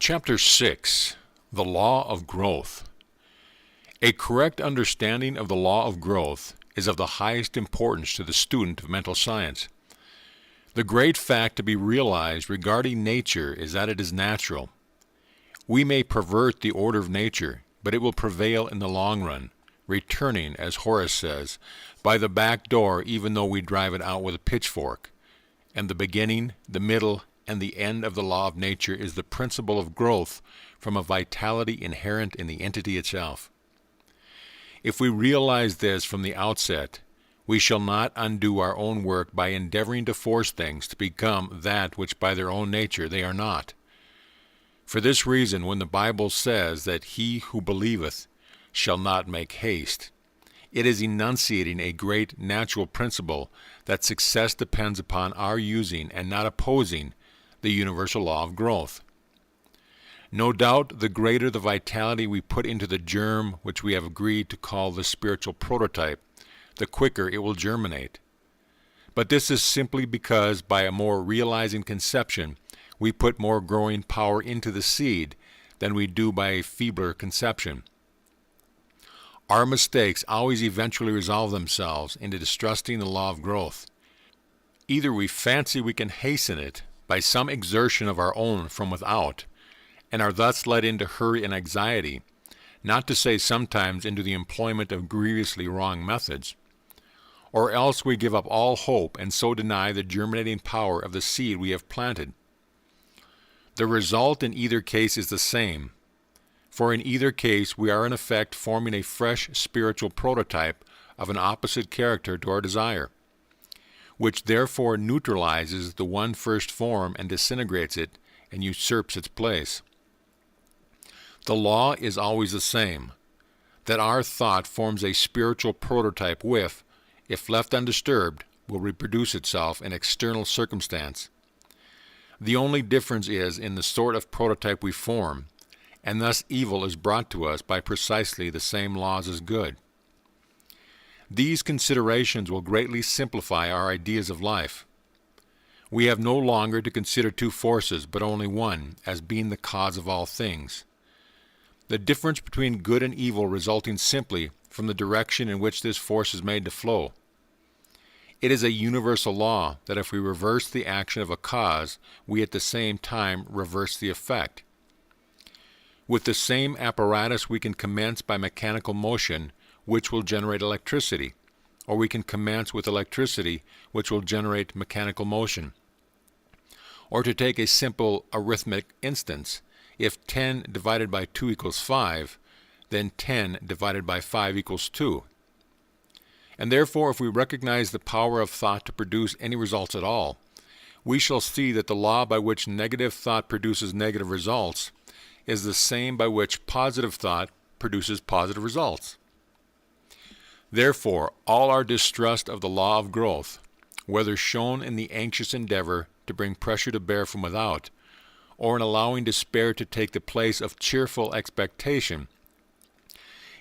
Chapter 6. The Law of Growth. A correct understanding of the law of growth is of the highest importance to the student of mental science. The great fact to be realized regarding nature is that it is natural. We may pervert the order of nature, but it will prevail in the long run, returning, as Horace says, by the back door even though we drive it out with a pitchfork. And the beginning, the middle, and the end of the law of nature is the principle of growth from a vitality inherent in the entity itself. If we realize this from the outset, we shall not undo our own work by endeavoring to force things to become that which by their own nature they are not. For this reason, when the Bible says that he who believeth shall not make haste, it is enunciating a great natural principle that success depends upon our using and not opposing the universal law of growth. No doubt, the greater the vitality we put into the germ which we have agreed to call the spiritual prototype, the quicker it will germinate. But this is simply because by a more realizing conception, we put more growing power into the seed than we do by a feebler conception. Our mistakes always eventually resolve themselves into distrusting the law of growth. Either we fancy we can hasten it by some exertion of our own from without, and are thus led into hurry and anxiety, not to say sometimes into the employment of grievously wrong methods, or else we give up all hope and so deny the germinating power of the seed we have planted. The result in either case is the same, for in either case we are in effect forming a fresh spiritual prototype of an opposite character to our desire, which therefore neutralizes the one first form and disintegrates it and usurps its place. The law is always the same, that our thought forms a spiritual prototype which, if left undisturbed, will reproduce itself in external circumstance. The only difference is in the sort of prototype we form, and thus evil is brought to us by precisely the same laws as good. These considerations will greatly simplify our ideas of life. We have no longer to consider two forces, but only one, as being the cause of all things. The difference between good and evil resulting simply from the direction in which this force is made to flow. It is a universal law that if we reverse the action of a cause, we at the same time reverse the effect. With the same apparatus we can commence by mechanical motion, which will generate electricity, or we can commence with electricity, which will generate mechanical motion. Or to take a simple arithmetic instance, if 10 divided by 2 equals 5, then 10 divided by 5 equals 2. And therefore, if we recognize the power of thought to produce any results at all, we shall see that the law by which negative thought produces negative results is the same by which positive thought produces positive results. Therefore, all our distrust of the law of growth, whether shown in the anxious endeavor to bring pressure to bear from without, or in allowing despair to take the place of cheerful expectation,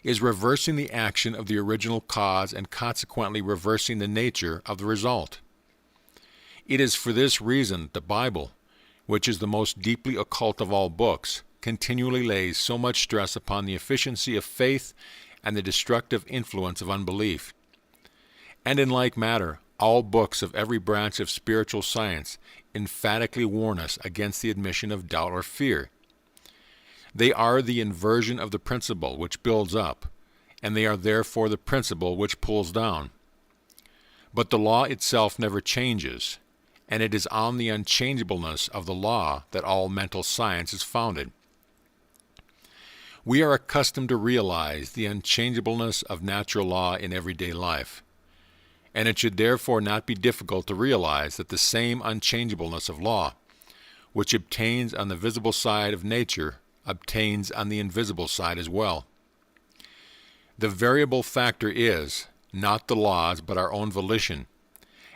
is reversing the action of the original cause and consequently reversing the nature of the result. It is for this reason the Bible, which is the most deeply occult of all books, continually lays so much stress upon the efficiency of faith and the destructive influence of unbelief. And in like matter, all books of every branch of spiritual science emphatically warn us against the admission of doubt or fear. They are the inversion of the principle which builds up, and they are therefore the principle which pulls down. But the law itself never changes, and it is on the unchangeableness of the law that all mental science is founded. We are accustomed to realize the unchangeableness of natural law in everyday life, and it should therefore not be difficult to realize that the same unchangeableness of law, which obtains on the visible side of nature, obtains on the invisible side as well. The variable factor is not the laws but our own volition,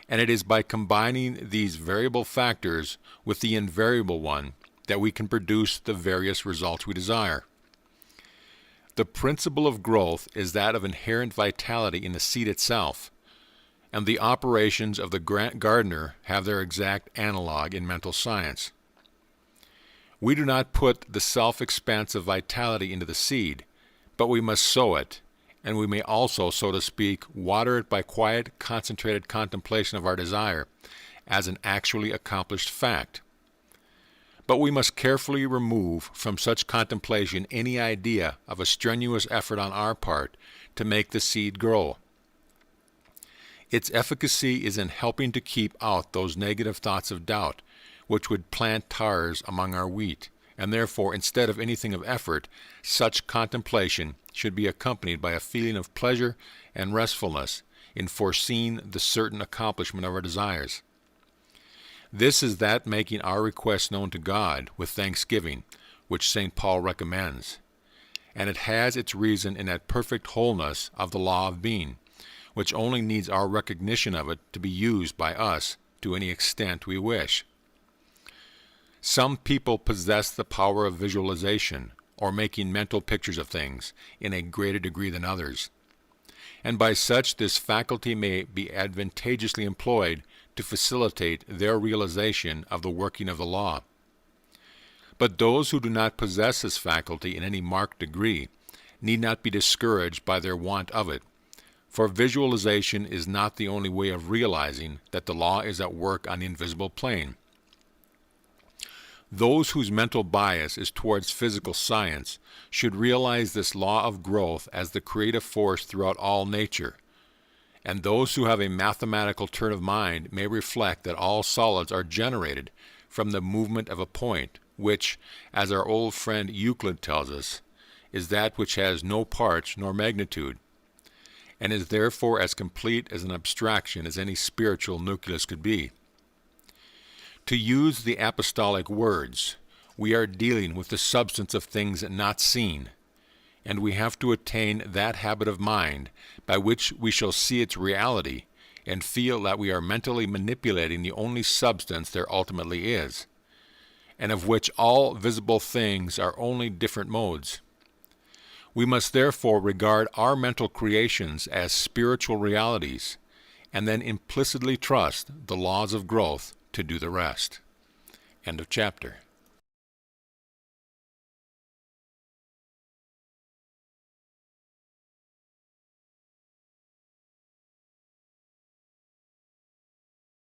and it is by combining these variable factors with the invariable one that we can produce the various results we desire. The principle of growth is that of inherent vitality in the seed itself, and the operations of the gardener have their exact analog in mental science. We do not put the self-expansive vitality into the seed, but we must sow it, and we may also, so to speak, water it by quiet, concentrated contemplation of our desire as an actually accomplished fact. But we must carefully remove from such contemplation any idea of a strenuous effort on our part to make the seed grow. Its efficacy is in helping to keep out those negative thoughts of doubt, which would plant tares among our wheat, and therefore, instead of anything of effort, such contemplation should be accompanied by a feeling of pleasure and restfulness in foreseeing the certain accomplishment of our desires. This is that making our requests known to God with thanksgiving, which St. Paul recommends. And it has its reason in that perfect wholeness of the law of being, which only needs our recognition of it to be used by us to any extent we wish. Some people possess the power of visualization, or making mental pictures of things, in a greater degree than others. And by such this faculty may be advantageously employed to facilitate their realization of the working of the law. But those who do not possess this faculty in any marked degree need not be discouraged by their want of it, for visualization is not the only way of realizing that the law is at work on the invisible plane. Those whose mental bias is towards physical science should realize this law of growth as the creative force throughout all nature, and those who have a mathematical turn of mind may reflect that all solids are generated from the movement of a point, which, as our old friend Euclid tells us, is that which has no parts nor magnitude, and is therefore as complete as an abstraction as any spiritual nucleus could be. To use the apostolic words, we are dealing with the substance of things not seen, and we have to attain that habit of mind by which we shall see its reality and feel that we are mentally manipulating the only substance there ultimately is, and of which all visible things are only different modes. We must therefore regard our mental creations as spiritual realities, and then implicitly trust the laws of growth to do the rest. End of chapter.